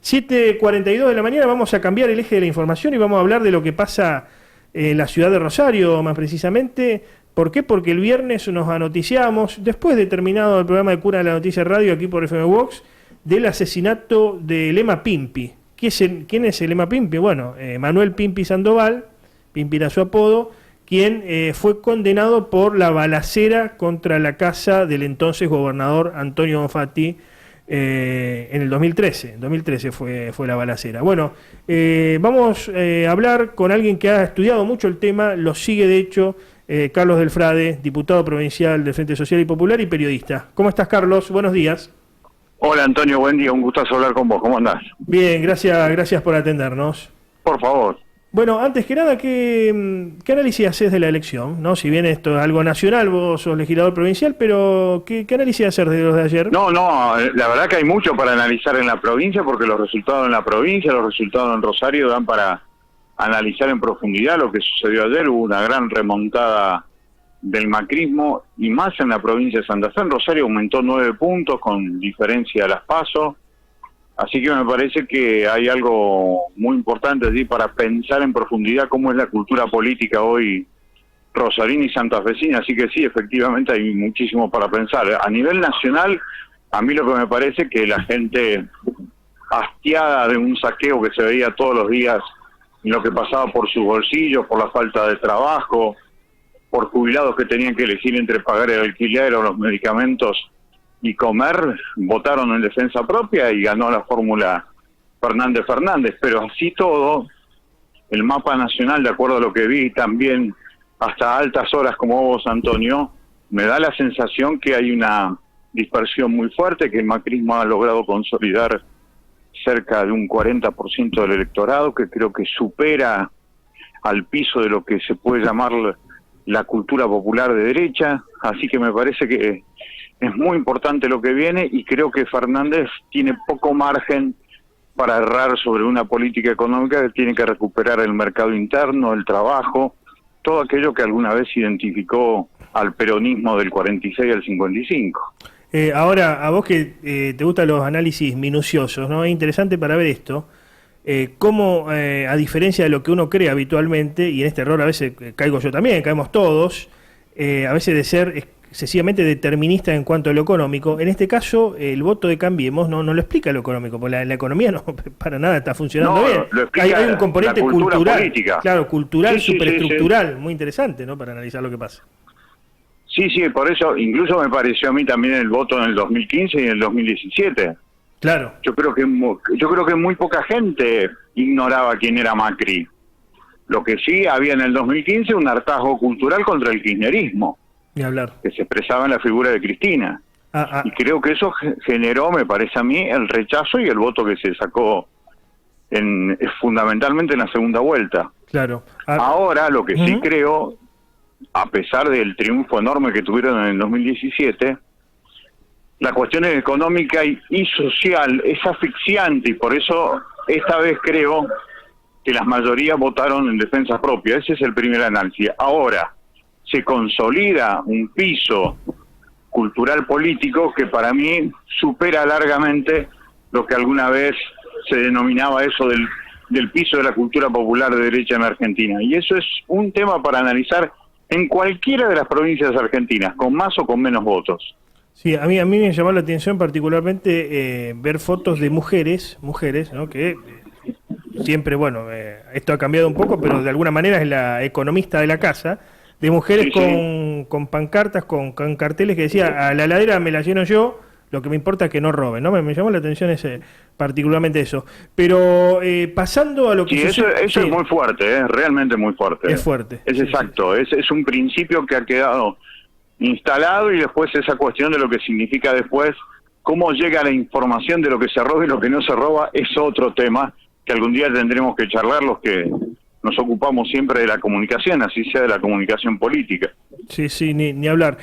7:42 de la mañana vamos a cambiar el eje de la información y vamos a hablar de lo que pasa en la ciudad de Rosario, más precisamente. ¿Por qué? Porque el viernes nos anoticiamos, después de terminado el programa de Cura de la Noticia Radio aquí por FM Vox, del asesinato de Lema Pimpi. ¿Quién es el Lema Pimpi? Bueno, Manuel Pimpi Sandoval, Pimpi era su apodo, quien fue condenado por la balacera contra la casa del entonces gobernador Antonio Bonfatti en el 2013. En 2013 fue la balacera. Bueno, vamos a hablar con alguien que ha estudiado mucho el tema, lo sigue de hecho, Carlos Del Frade, diputado provincial del Frente Social y Popular y periodista. ¿Cómo estás, Carlos? Buenos días. Hola, Antonio, buen día, un gustazo hablar con vos. ¿Cómo andás? Bien, gracias por atendernos. Por favor. Bueno, antes que nada, ¿qué análisis haces de la elección? ¿No? Si bien esto es algo nacional, vos sos legislador provincial, pero ¿qué análisis hacer de los de ayer? No, la verdad que hay mucho para analizar en la provincia, porque los resultados en la provincia, los resultados en Rosario dan para analizar en profundidad lo que sucedió ayer. Hubo una gran remontada del macrismo, y más en la provincia de Santa Fe. En Rosario aumentó 9 puntos con diferencia a las PASO. Así que me parece que hay algo muy importante allí para pensar en profundidad cómo es la cultura política hoy rosarina y santafesina. Así que sí, efectivamente hay muchísimo para pensar. A nivel nacional, a mí lo que me parece es que la gente hastiada de un saqueo que se veía todos los días en lo que pasaba por sus bolsillos, por la falta de trabajo, por jubilados que tenían que elegir entre pagar el alquiler o los medicamentos y comer, votaron en defensa propia y ganó la fórmula Fernández. Pero así todo, el mapa nacional, de acuerdo a lo que vi también hasta altas horas como vos, Antonio, me da la sensación que hay una dispersión muy fuerte, que el macrismo ha logrado consolidar cerca de un 40% del electorado, que creo que supera al piso de lo que se puede llamar la cultura popular de derecha. Así que me parece que es muy importante lo que viene, y creo que Fernández tiene poco margen para errar sobre una política económica que tiene que recuperar el mercado interno, el trabajo, todo aquello que alguna vez identificó al peronismo del 46 al 55. Ahora, a vos que te gustan los análisis minuciosos, ¿no? Es interesante para ver esto, cómo a diferencia de lo que uno cree habitualmente, y en este error a veces caigo yo también, caemos todos, a veces de ser excesivamente determinista en cuanto a lo económico, en este caso el voto de Cambiemos no lo explica lo económico, porque la economía no para nada está funcionando bien. Hay un componente cultural, política. Claro, cultural, sí, superestructural, sí. Muy interesante, ¿no? Para analizar lo que pasa. Sí, por eso incluso me pareció a mí también el voto en el 2015 y en el 2017. Claro. Yo creo que muy poca gente ignoraba quién era Macri. Lo que sí había en el 2015 un hartazgo cultural contra el kirchnerismo. Ni hablar. Que se expresaba en la figura de Cristina. Y creo que eso generó, me parece a mí, el rechazo y el voto que se sacó fundamentalmente en la segunda vuelta. Claro. Ahora, lo que sí creo, a pesar del triunfo enorme que tuvieron en el 2017, la cuestión económica y social es asfixiante, y por eso esta vez creo que las mayorías votaron en defensa propia. Ese es el primer análisis. Ahora, se consolida un piso cultural político que para mí supera largamente lo que alguna vez se denominaba eso del piso de la cultura popular de derecha en Argentina. Y eso es un tema para analizar en cualquiera de las provincias argentinas, con más o con menos votos. Sí, a mí me llamó la atención particularmente ver fotos de mujeres, ¿no? Que siempre, bueno, esto ha cambiado un poco, pero de alguna manera es la economista de la casa, de mujeres con pancartas, con carteles que decía, a la heladera me la lleno yo, lo que me importa es que no roben, ¿no? Me llamó la atención particularmente eso. Pero pasando a lo que... eso es muy fuerte, realmente muy fuerte. Es fuerte. Es exacto, es un principio que ha quedado instalado, y después esa cuestión de lo que significa después, cómo llega la información de lo que se roba y lo que no se roba, es otro tema que algún día tendremos que charlar los que nos ocupamos siempre de la comunicación, así sea de la comunicación política. Sí, ni hablar.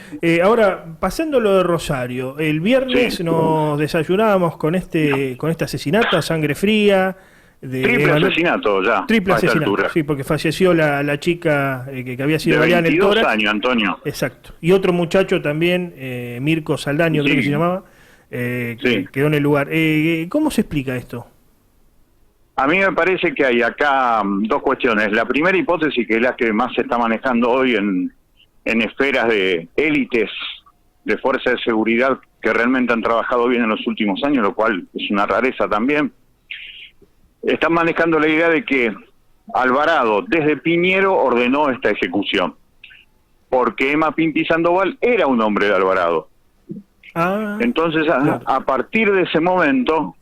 Ahora, pasando lo de Rosario, el viernes nos desayunábamos con este asesinato a sangre fría. Triple asesinato ya. Triple asesinato, sí, porque falleció la chica que había sido de 22 años, Antonio. Exacto. Y otro muchacho también, Mirko Saldaño, creo que se llamaba, que quedó en el lugar. ¿Cómo se explica esto? A mí me parece que hay acá dos cuestiones. La primera hipótesis, que es la que más se está manejando hoy en esferas de élites de fuerzas de seguridad que realmente han trabajado bien en los últimos años, lo cual es una rareza también, están manejando la idea de que Alvarado desde Piñero ordenó esta ejecución, porque Emma Pinti Sandoval era un hombre de Alvarado. Entonces, a partir de ese momento,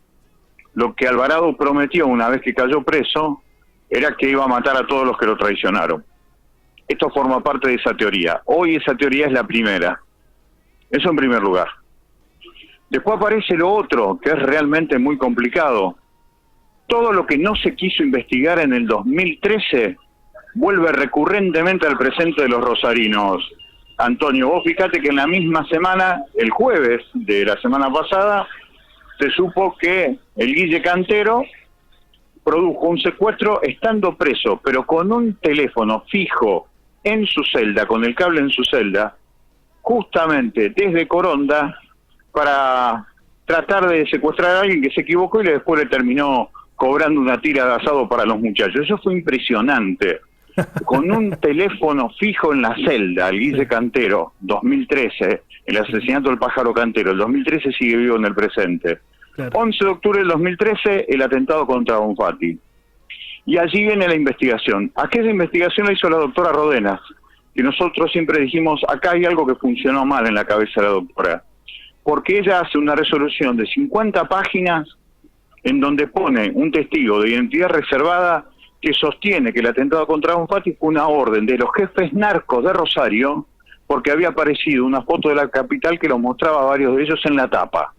lo que Alvarado prometió una vez que cayó preso era que iba a matar a todos los que lo traicionaron. Esto forma parte de esa teoría. Hoy esa teoría es la primera. Eso en primer lugar. Después aparece lo otro, que es realmente muy complicado. Todo lo que no se quiso investigar en el 2013 vuelve recurrentemente al presente de los rosarinos. Antonio, vos fíjate que en la misma semana, el jueves de la semana pasada, se supo que el Guille Cantero produjo un secuestro estando preso, pero con un teléfono fijo en su celda, con el cable en su celda, justamente desde Coronda, para tratar de secuestrar a alguien que se equivocó y después le terminó cobrando una tira de asado para los muchachos. Eso fue impresionante. Con un teléfono fijo en la celda, el Guille Cantero, 2013, el asesinato del pájaro Cantero, el 2013 sigue vivo en el presente. Claro. 11 de octubre del 2013, el atentado contra Bonfatti. Y allí viene la investigación. Aquella investigación la hizo la doctora Rodenas, que nosotros siempre dijimos, acá hay algo que funcionó mal en la cabeza de la doctora, porque ella hace una resolución de 50 páginas en donde pone un testigo de identidad reservada que sostiene que el atentado contra Bonfatti fue una orden de los jefes narcos de Rosario, porque había aparecido una foto de la capital que lo mostraba a varios de ellos en la tapa,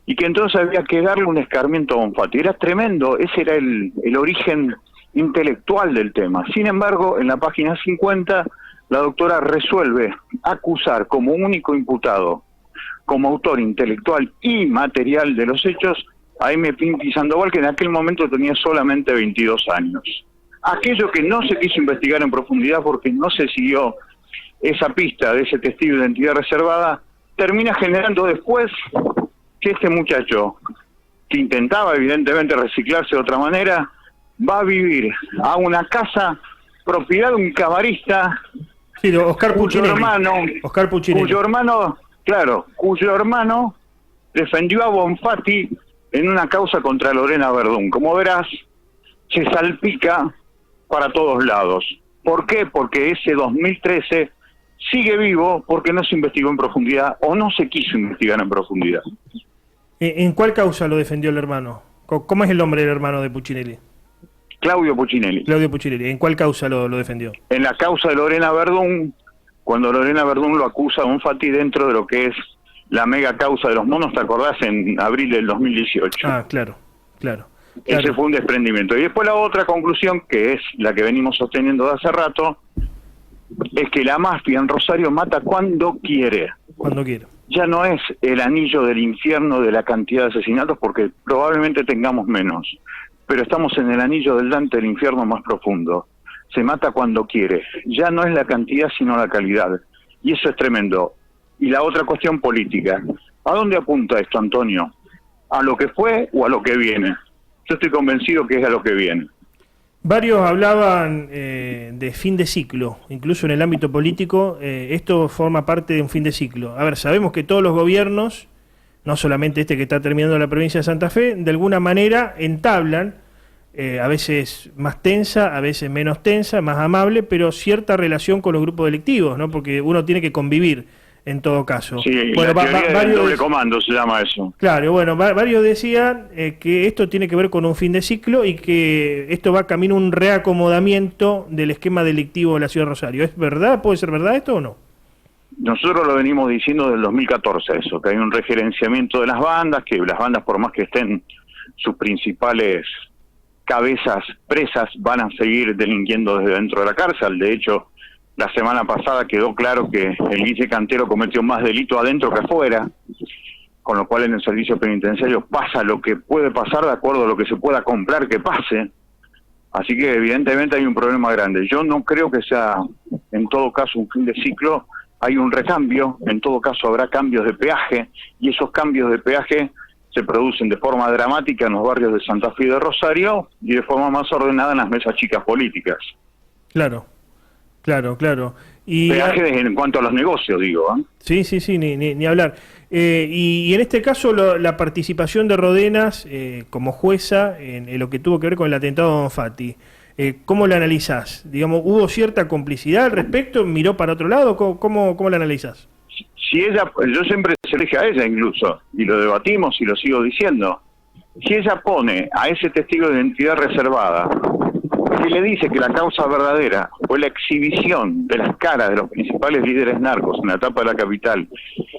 y que entonces había que darle un escarmiento a Bonfatti. Era tremendo, ese era el origen intelectual del tema. Sin embargo, en la página 50, la doctora resuelve acusar como único imputado, como autor intelectual y material de los hechos, a M. Pinti Sandoval, que en aquel momento tenía solamente 22 años. Aquello que no se quiso investigar en profundidad porque no se siguió esa pista de ese testigo de identidad reservada, termina generando después que este muchacho, que intentaba evidentemente reciclarse de otra manera, va a vivir a una casa propiedad de un camarista, sí, Oscar Puccinelli. Oscar Puccinelli. Cuyo hermano defendió a Bonfatti en una causa contra Lorena Verdún. Como verás, se salpica para todos lados. ¿Por qué? Porque ese 2013 sigue vivo porque no se investigó en profundidad o no se quiso investigar en profundidad. ¿En cuál causa lo defendió el hermano? ¿Cómo es el nombre del hermano de Puccinelli? Claudio Puccinelli. Claudio Puccinelli. ¿En cuál causa lo defendió? En la causa de Lorena Verdún, cuando Lorena Verdún lo acusa a Bonfatti dentro de lo que es la mega causa de los monos, ¿te acordás? En abril del 2018. Ah, claro. Ese fue un desprendimiento. Y después la otra conclusión, que es la que venimos sosteniendo de hace rato, es que la mafia en Rosario mata cuando quiere. Cuando quiere. Ya no es el anillo del infierno de la cantidad de asesinatos, porque probablemente tengamos menos, pero estamos en el anillo del Dante del infierno más profundo. Se mata cuando quiere. Ya no es la cantidad, sino la calidad. Y eso es tremendo. Y la otra cuestión política. ¿A dónde apunta esto, Antonio? ¿A lo que fue o a lo que viene? Yo estoy convencido que es a lo que viene. Varios hablaban de fin de ciclo, incluso en el ámbito político. Esto forma parte de un fin de ciclo. A ver, sabemos que todos los gobiernos, no solamente este que está terminando la provincia de Santa Fe, de alguna manera entablan, a veces más tensa, a veces menos tensa, más amable, pero cierta relación con los grupos delictivos, ¿no? Porque uno tiene que convivir en todo caso. Sí, bueno, la teoría del doble comando se llama eso. Claro, bueno, varios decían que esto tiene que ver con un fin de ciclo y que esto va camino a un reacomodamiento del esquema delictivo de la ciudad de Rosario. ¿Es verdad? ¿Puede ser verdad esto o no? Nosotros lo venimos diciendo desde el 2014 eso, que hay un regerenciamiento de las bandas, que las bandas, por más que estén sus principales cabezas presas, van a seguir delinquiendo desde dentro de la cárcel. De hecho, la semana pasada quedó claro que el Guille Cantero cometió más delito adentro que afuera, con lo cual en el servicio penitenciario pasa lo que puede pasar de acuerdo a lo que se pueda comprar que pase. Así que evidentemente hay un problema grande. Yo no creo que sea en todo caso un fin de ciclo, hay un recambio, en todo caso habrá cambios de peaje, y esos cambios de peaje se producen de forma dramática en los barrios de Santa Fe y de Rosario y de forma más ordenada en las mesas chicas políticas. Claro, claro. Y peajes en cuanto a los negocios, digo. Sí, ni hablar. Y en este caso la participación de Rodenas como jueza en lo que tuvo que ver con el atentado a Don Fatti, ¿cómo la analizás? Digamos, ¿hubo cierta complicidad al respecto? ¿Miró para otro lado? ¿Cómo la analizás? Si ella, yo siempre se le dije a ella incluso, y lo debatimos y lo sigo diciendo, si ella pone a ese testigo de identidad reservada, si le dice que la causa verdadera fue la exhibición de las caras de los principales líderes narcos en la etapa de la capital,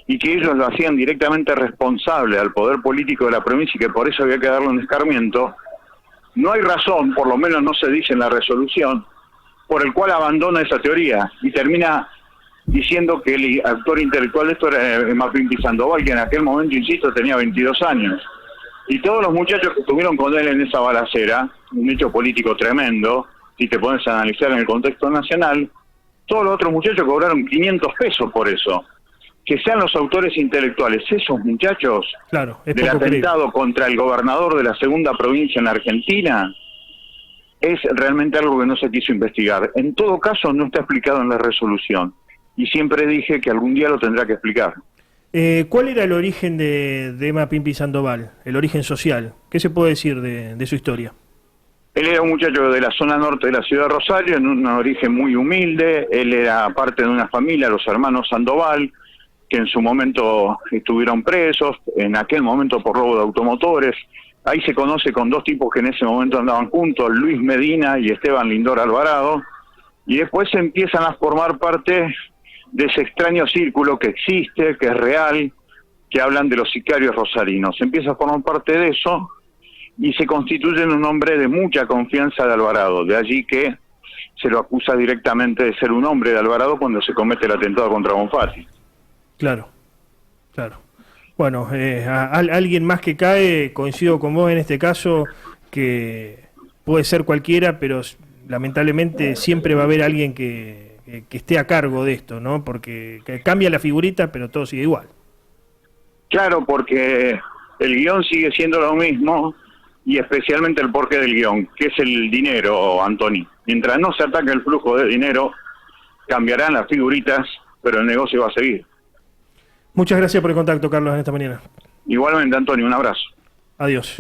y que ellos lo hacían directamente responsable al poder político de la provincia y que por eso había que darle un escarmiento, no hay razón, por lo menos no se dice en la resolución, por el cual abandona esa teoría y termina diciendo que el actor intelectual de esto era Mapimpi Sandoval, que en aquel momento, insisto, tenía 22 años. Y todos los muchachos que estuvieron con él en esa balacera, un hecho político tremendo, si te pones a analizar en el contexto nacional, todos los otros muchachos cobraron 500 pesos por eso. Que sean los autores intelectuales, esos muchachos, claro, del atentado contra el gobernador de la segunda provincia en Argentina, es realmente algo que no se quiso investigar. En todo caso, no está explicado en la resolución. Y siempre dije que algún día lo tendrá que explicar. ¿Cuál era el origen de Mapimpi Sandoval? El origen social. ¿Qué se puede decir de su historia? Él era un muchacho de la zona norte de la ciudad de Rosario, en un origen muy humilde. Él era parte de una familia, los hermanos Sandoval, que en su momento estuvieron presos, en aquel momento por robo de automotores. Ahí se conoce con dos tipos que en ese momento andaban juntos, Luis Medina y Esteban Lindor Alvarado. Y después se empiezan a formar parte de ese extraño círculo que existe, que es real, que hablan de los sicarios rosarinos. Se empieza a formar parte de eso y se constituye en un hombre de mucha confianza de Alvarado. De allí que se lo acusa directamente de ser un hombre de Alvarado cuando se comete el atentado contra Don Fatti. Claro. Bueno, alguien más que cae, coincido con vos en este caso, que puede ser cualquiera, pero lamentablemente siempre va a haber alguien que esté a cargo de esto, ¿no? Porque cambia la figurita, pero todo sigue igual. Claro, porque el guión sigue siendo lo mismo, y especialmente el porqué del guión, que es el dinero, Antoni. Mientras no se ataque el flujo de dinero, cambiarán las figuritas, pero el negocio va a seguir. Muchas gracias por el contacto, Carlos, en esta mañana. Igualmente, Antonio, un abrazo. Adiós.